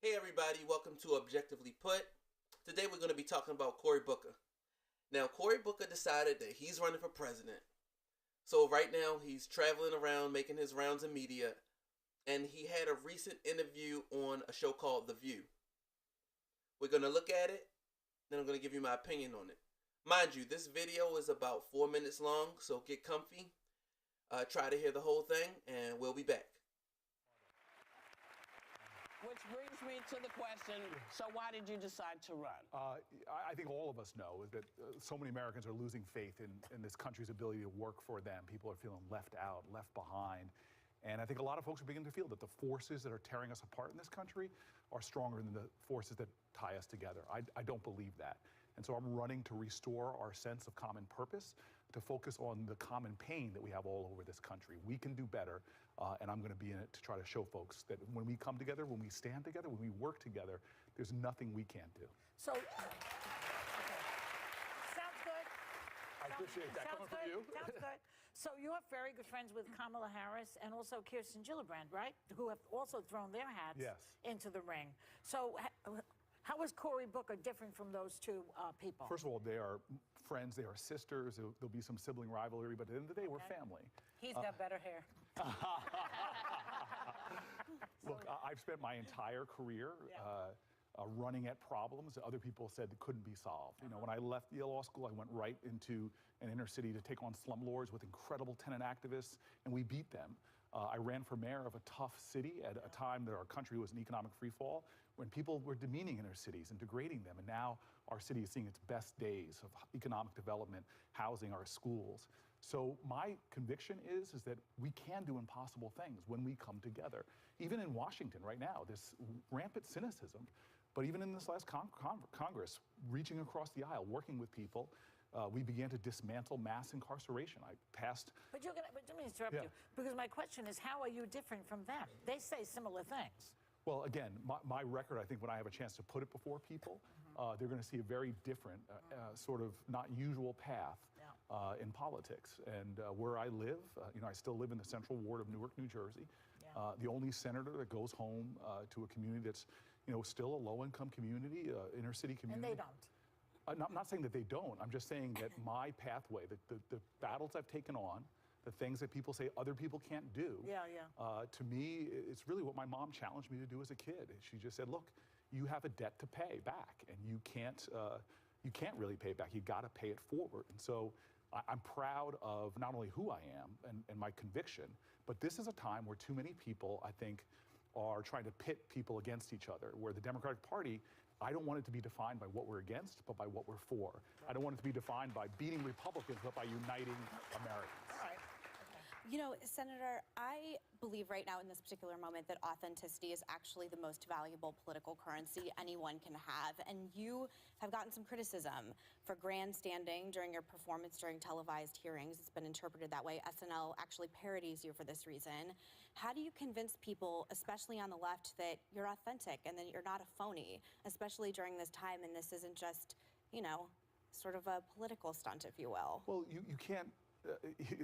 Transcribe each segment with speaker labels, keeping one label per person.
Speaker 1: Hey everybody, welcome to Objectively Put. Today we're going to be talking about Cory Booker. Now, Cory Booker decided that he's running for president. So right now he's traveling around making his rounds in media, and he had a recent interview on a show called The View. We're going to look at it, then I'm going to give you my opinion on it. Mind you, this video is about 4 minutes long, so get comfy. Try to hear the whole thing, and we'll be back.
Speaker 2: Which brings me to the question, so why did you decide to run?
Speaker 3: I think all of us know that so many Americans are losing faith in this country's ability to work for them. People are feeling left out, left behind. And I think a lot of folks are beginning to feel that the forces that are tearing us apart in this country are stronger than the forces that tie us together. I don't believe that. And so I'm running to restore our sense of common purpose, to focus on the common pain that we have all over this country. We can do better, and I'm going to be in it to try to show folks that when we come together, when we stand together, when we work together, there's nothing we can't do.
Speaker 4: So, sounds good.
Speaker 3: I appreciate that. Coming from you.
Speaker 4: Sounds good. So you are very good friends with Kamala Harris and also Kirsten Gillibrand, right? Who have also thrown their hats into the ring. So how is Cory Booker different from those two people?
Speaker 3: First of all, they are friends, they are sisters, there'll be some sibling rivalry, but at the end of the day, we're family.
Speaker 4: He's got better hair.
Speaker 3: Look, I've spent my entire career running at problems that other people said couldn't be solved. You know, when I left Yale Law School, I went right into an inner city to take on slumlords with incredible tenant activists, and we beat them. I ran for mayor of a tough city at a time that our country was in economic freefall, when people were demeaning inner cities and degrading them. And now our city is seeing its best days of economic development, housing, our schools. So my conviction is that we can do impossible things when we come together. Even in Washington right now, this rampant cynicism, but even in this last Congress, reaching across the aisle, working with people, we began to dismantle mass incarceration. I passed.
Speaker 4: But let me interrupt you, because my question is, how are you different from them? They say similar things.
Speaker 3: Well, again, my record, I think when I have a chance to put it before people, they're going to see a very different, sort of not usual path in politics. And where I live, you know, I still live in the Central Ward of Newark, New Jersey. The only senator that goes home to a community that's, you know, still a low-income community, inner city community.
Speaker 4: And they don't.
Speaker 3: I'm not saying that they don't. I'm just saying that my pathway, the battles I've taken on, the things that people say other people can't do, to me, it's really what my mom challenged me to do as a kid. She just said, look, you have a debt to pay back, and you can't really pay it back. You got to pay it forward. And so I'm proud of not only who I am and my conviction, but this is a time where too many people, I think, are trying to pit people against each other, where the Democratic Party, I don't want it to be defined by what we're against, but by what we're for. I don't want it to be defined by beating Republicans, but by uniting Americans.
Speaker 4: All right.
Speaker 5: You know, Senator, I believe right now in this particular moment that authenticity is actually the most valuable political currency anyone can have. And you have gotten some criticism for grandstanding during your performance during televised hearings. It's been interpreted that way. SNL actually parodies you for this reason. How do you convince people, especially on the left, that you're authentic and that you're not a phony, especially during this time and this isn't just, you know, sort of a political stunt, if you will?
Speaker 3: Well, you can't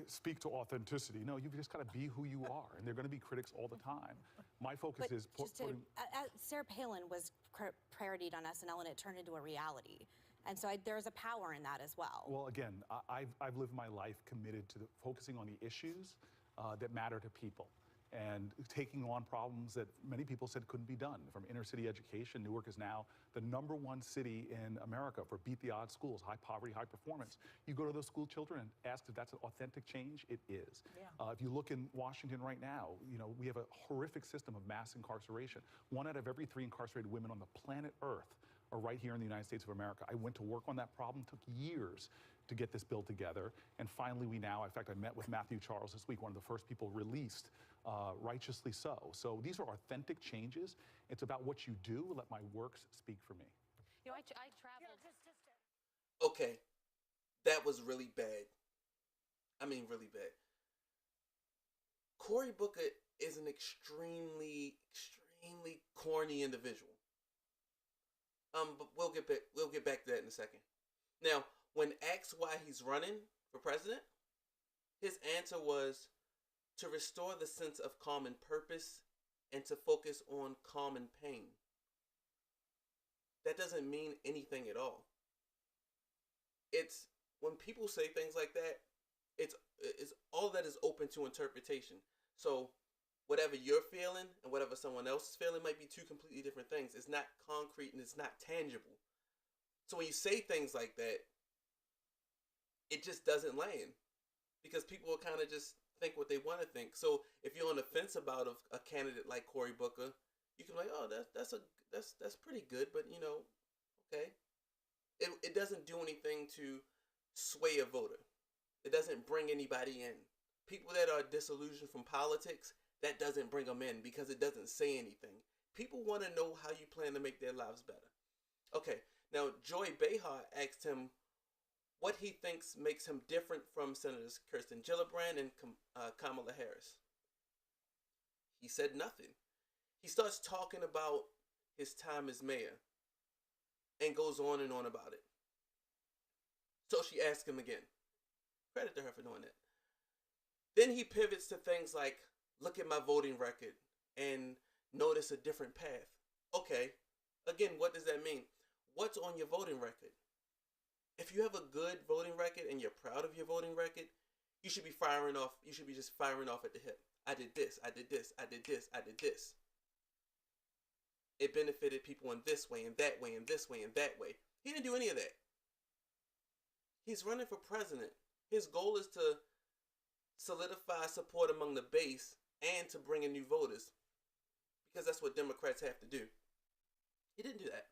Speaker 3: speak to authenticity. No, you've just got to be who you are, and there are going to be critics all the time. My focus is putting.
Speaker 5: Sarah Palin was parodied on SNL, and it turned into a reality. And so there's a power in that as well.
Speaker 3: Well, again, I've lived my life committed to focusing on the issues that matter to people, and taking on problems that many people said couldn't be done. From inner city education, Newark is now the #1 city in America for beat the odds schools, high poverty, high performance. You go to those school children and ask if that's an authentic change, it is. If you look in Washington right now, you know, we have a horrific system of mass incarceration. 1 out of every 3 incarcerated women on the planet Earth are right here in the United States of America. I went to work on that problem, took years to get this bill together, and finally we now, in fact, I met with Matthew Charles this week, one of the first people released, righteously so. So these are authentic changes. It's about what you do. Let my works speak for me.
Speaker 6: You know, I traveled.
Speaker 1: Okay, that was really bad. I mean, really bad. Cory Booker is an extremely corny individual. But we'll get back to that in a second. Now, when asked why he's running for president, his answer was to restore the sense of common purpose and to focus on common pain. that doesn't mean anything at all. It's when people say things like that, it's all that is open to interpretation. So whatever you're feeling and whatever someone else is feeling might be two completely different things. It's not concrete and it's not tangible. So when you say things like that, it just doesn't land because people will kind of just think what they want to think. So if you're on the fence about a candidate like Cory Booker, you can be like, oh, that's pretty good, but you know, okay. It doesn't do anything to sway a voter. It doesn't bring anybody in. People that are disillusioned from politics, that doesn't bring them in because it doesn't say anything. People want to know how you plan to make their lives better. Okay, now Joy Behar asked him what he thinks makes him different from Senators Kirsten Gillibrand and Kamala Harris. He said nothing. He starts talking about his time as mayor and goes on and on about it. So she asked him again. Credit to her for doing that. Then he pivots to things like, look at my voting record and notice a different path. Okay, again, what does that mean? What's on your voting record? If you have a good voting record and you're proud of your voting record, you should be firing off. You should be just firing off at the hip. I did this, I did this, I did this, I did this. It benefited people in this way and that way and this way and that way. He didn't do any of that. He's running for president. His goal is to solidify support among the base and to bring in new voters, because that's what Democrats have to do. He didn't do that.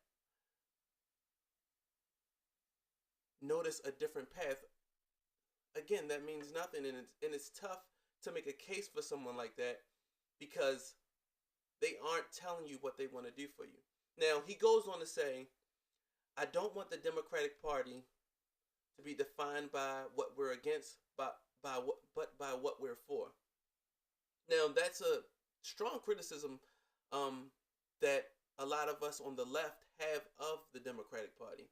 Speaker 1: Notice a different path. Again, that means nothing, and it's tough to make a case for someone like that because they aren't telling you what they want to do for you. Now, he goes on to say, I don't want the Democratic Party to be defined by what we're against, but by what we're for. Now, that's a strong criticism that a lot of us on the left have of the Democratic Party.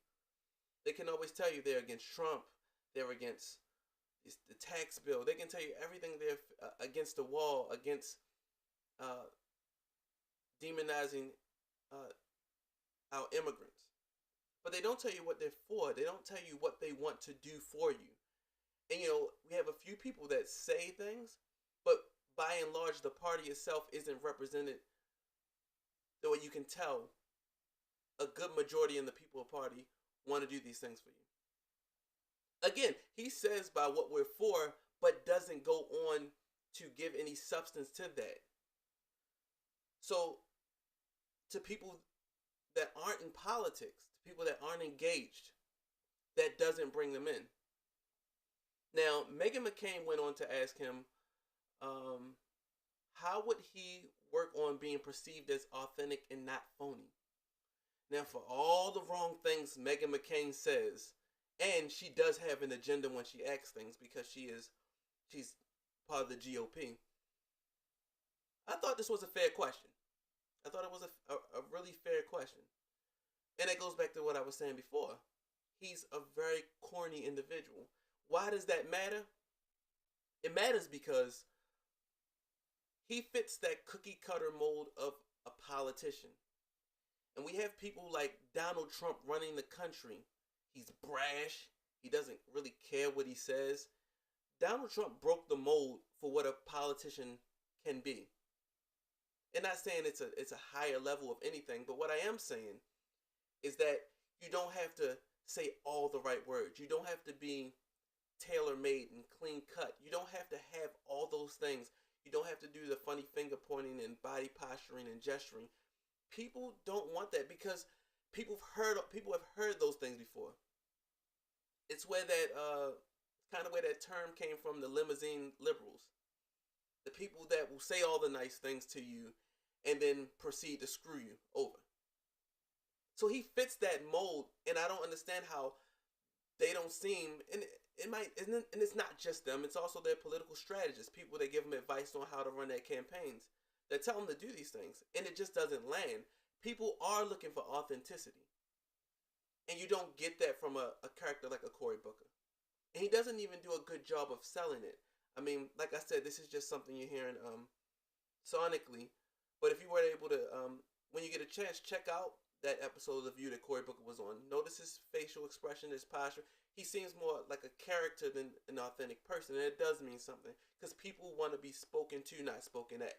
Speaker 1: They can always tell you they're against Trump, they're against the tax bill. They can tell you everything. They're against the wall, against demonizing our immigrants. But they don't tell you what they're for. They don't tell you what they want to do for you. And, you know, we have a few people that say things, but by and large, the party itself isn't represented the way you can tell a good majority in the People Party want to do these things for you. Again, he says by what we're for, but doesn't go on to give any substance to that. So, to people that aren't in politics, to people that aren't engaged, that doesn't bring them in. Now, Meghan McCain went on to ask him, how would he work on being perceived as authentic and not phony? Now, for all the wrong things Meghan McCain says, and she does have an agenda when she asks things because she's part of the GOP, I thought this was a fair question. I thought it was a really fair question. And it goes back to what I was saying before. He's a very corny individual. Why does that matter? It matters because he fits that cookie cutter mold of a politician. And we have people like Donald Trump running the country. He's brash. He doesn't really care what he says. Donald Trump broke the mold for what a politician can be. And not saying it's a higher level of anything, but what I am saying is that you don't have to say all the right words. You don't have to be tailor-made and clean cut. You don't have to have all those things. You don't have to do the funny finger pointing and body posturing and gesturing. People don't want that because people have heard those things before. It's where that kind of where that term came from, the limousine liberals. The people that will say all the nice things to you and then proceed to screw you over. So he fits that mold, and I don't understand how they don't seem, and it's not just them, it's also their political strategists, people that give them advice on how to run their campaigns, that tell them to do these things, and it just doesn't land. People are looking for authenticity, and you don't get that from a character like a Cory Booker. And he doesn't even do a good job of selling it. I mean, like I said, this is just something you're hearing sonically, but if you were able to, when you get a chance, check out that episode of The View that Cory Booker was on. Notice his facial expression, his posture. He seems more like a character than an authentic person, and it does mean something because people want to be spoken to, not spoken at.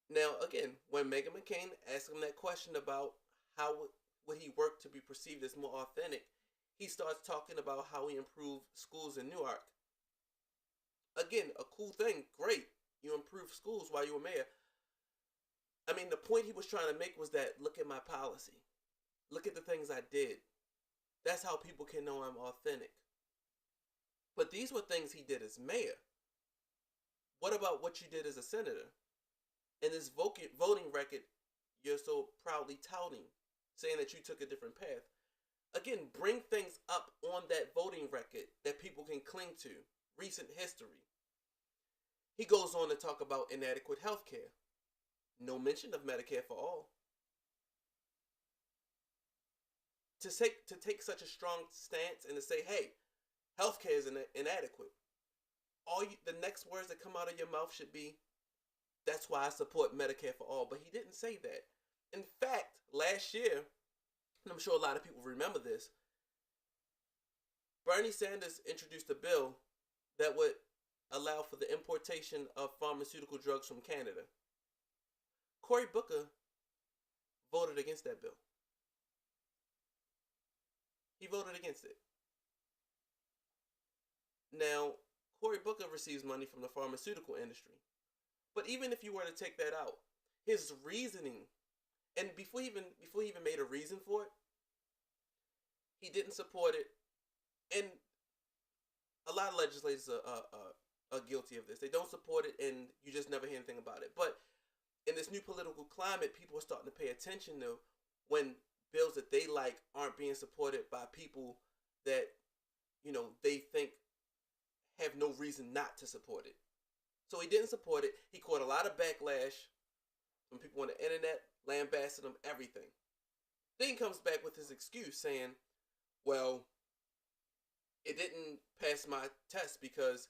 Speaker 1: Now, again, when Meghan McCain asked him that question about how would he work to be perceived as more authentic, he starts talking about how he improved schools in Newark. Again, a cool thing, great. You improved schools while you were mayor. I mean, the point he was trying to make was that, look at my policy. Look at the things I did. That's how people can know I'm authentic. But these were things he did as mayor. What about what you did as a senator? And this voting record you're so proudly touting, saying that you took a different path. Again, bring things up on that voting record that people can cling to. Recent history. He goes on to talk about inadequate health care. No mention of Medicare for all. To take such a strong stance and to say, hey, healthcare is inadequate. The next words that come out of your mouth should be, that's why I support Medicare for all. But he didn't say that. In fact, last year, and I'm sure a lot of people remember this, Bernie Sanders introduced a bill that would allow for the importation of pharmaceutical drugs from Canada. Cory Booker voted against that bill. He voted against it. Now, Cory Booker receives money from the pharmaceutical industry. But even if you were to take that out, his reasoning, and before he even made a reason for it, he didn't support it. And a lot of legislators are guilty of this. They don't support it, and you just never hear anything about it. But in this new political climate, people are starting to pay attention to when bills that they like aren't being supported by people that, they think have no reason not to support it. So he didn't support it. He caught a lot of backlash from people on the internet, lambasting him, everything. Then he comes back with his excuse saying, well, it didn't pass my test because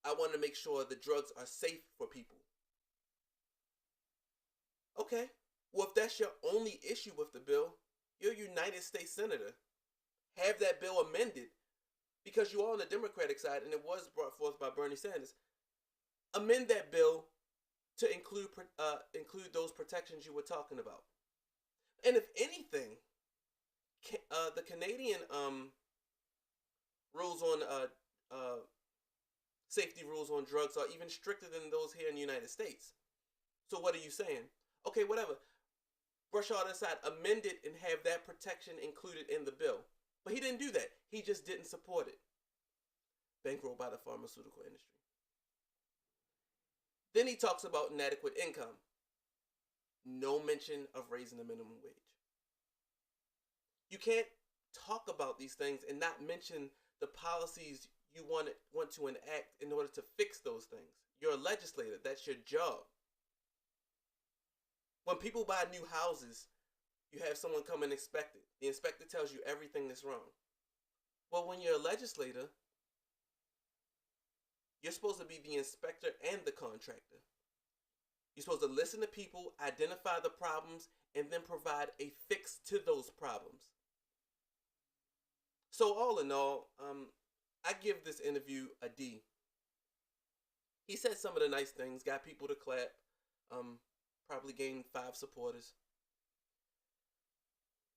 Speaker 1: I want to make sure the drugs are safe for people. Okay, well, if that's your only issue with the bill, you're a United States Senator. Have that bill amended because you're on the Democratic side and it was brought forth by Bernie Sanders. Amend that bill to include those protections you were talking about. And if anything, the Canadian rules on safety rules on drugs are even stricter than those here in the United States. So what are you saying? Okay, whatever. Brush all that aside, amend it and have that protection included in the bill. But he didn't do that. He just didn't support it. Bankrolled by the pharmaceutical industry. Then he talks about inadequate income. No mention of raising the minimum wage. You can't talk about these things and not mention the policies you want to enact in order to fix those things. You're a legislator. That's your job. When people buy new houses, you have someone come and inspect it. The inspector tells you everything that's wrong. Well, when you're a legislator, you're supposed to be the inspector and the contractor. You're supposed to listen to people, identify the problems, and then provide a fix to those problems. So all in all, I give this interview a D. He said some of the nice things, got people to clap, probably gained 5 supporters.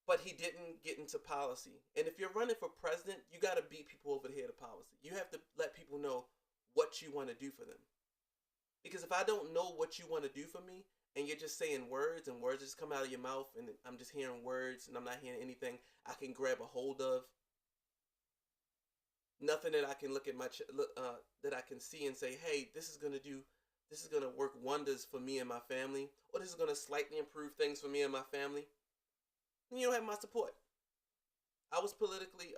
Speaker 1: But he didn't get into policy. And if you're running for president, you got to beat people over the head of policy. You have to let people know what you want to do for them. Because if I don't know what you want to do for me, and you're just saying words, and words just come out of your mouth, and I'm just hearing words, and I'm not hearing anything I can grab a hold of, nothing that I can look at that I can see and say, hey, this is gonna work wonders for me and my family, or this is gonna slightly improve things for me and my family, then you don't have my support. I was politically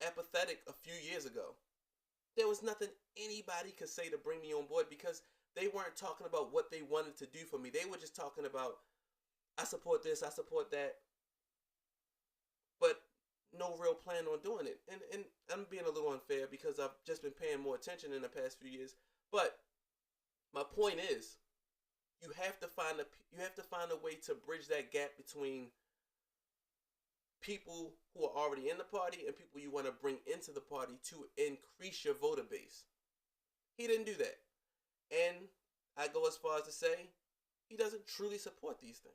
Speaker 1: apathetic a few years ago. There was nothing anybody could say to bring me on board because they weren't talking about what they wanted to do for me. They were just talking about, I support this, I support that, but no real plan on doing it. And I'm being a little unfair because I've just been paying more attention in the past few years. But my point is, you have to find a way to bridge that gap between people who are already in the party and people you want to bring into the party to increase your voter base. He didn't do that. And I go as far as to say he doesn't truly support these things.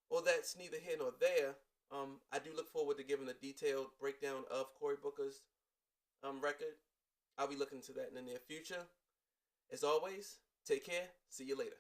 Speaker 1: Well, that's neither here nor there. I do look forward to giving a detailed breakdown of Cory Booker's record. I'll be looking into that in the near future. As always, take care. See you later.